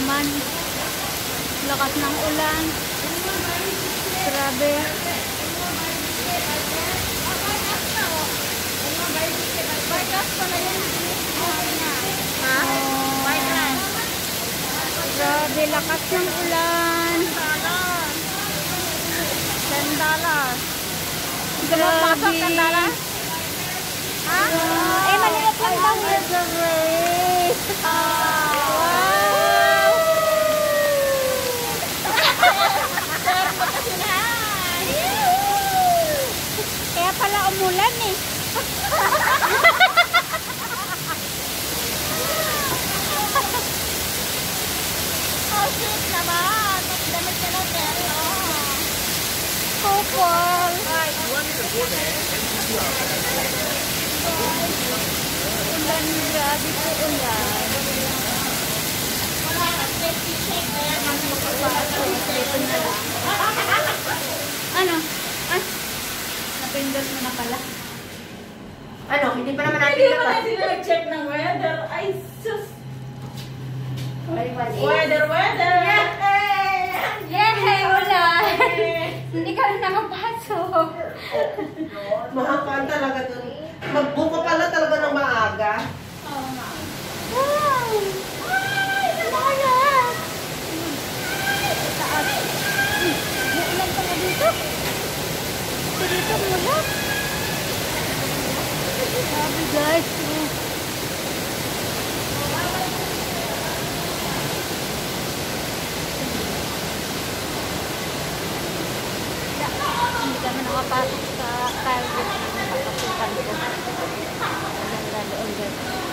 naman. Lakas ng ulan. Grabe. Ha? Grabe, lakas ng ulan. $10. Grabe. $10? Ha? Eh, maliit lang daw. Wow! Kaya pala umulan eh. Oh, shit naman. Damit ka lang, pero. Kupol. Ulan, grabe po ulan. Ano? Ah, napindot mo na pala. Ano? Hindi pa naman natin Hindi pa sila nag-check ng weather. Ay, sus. Weather! Yay! Ulan! Hindi ka na nakapasok. Mahapaan talaga dun. Magbuka pala talaga ng maaga. Wow! Ay! Ulan! Taas. Uulan pala dito. Dito ulan. Grabe guys. Hindi kami nakapasok sa target na kapasukan ko. Doon guys.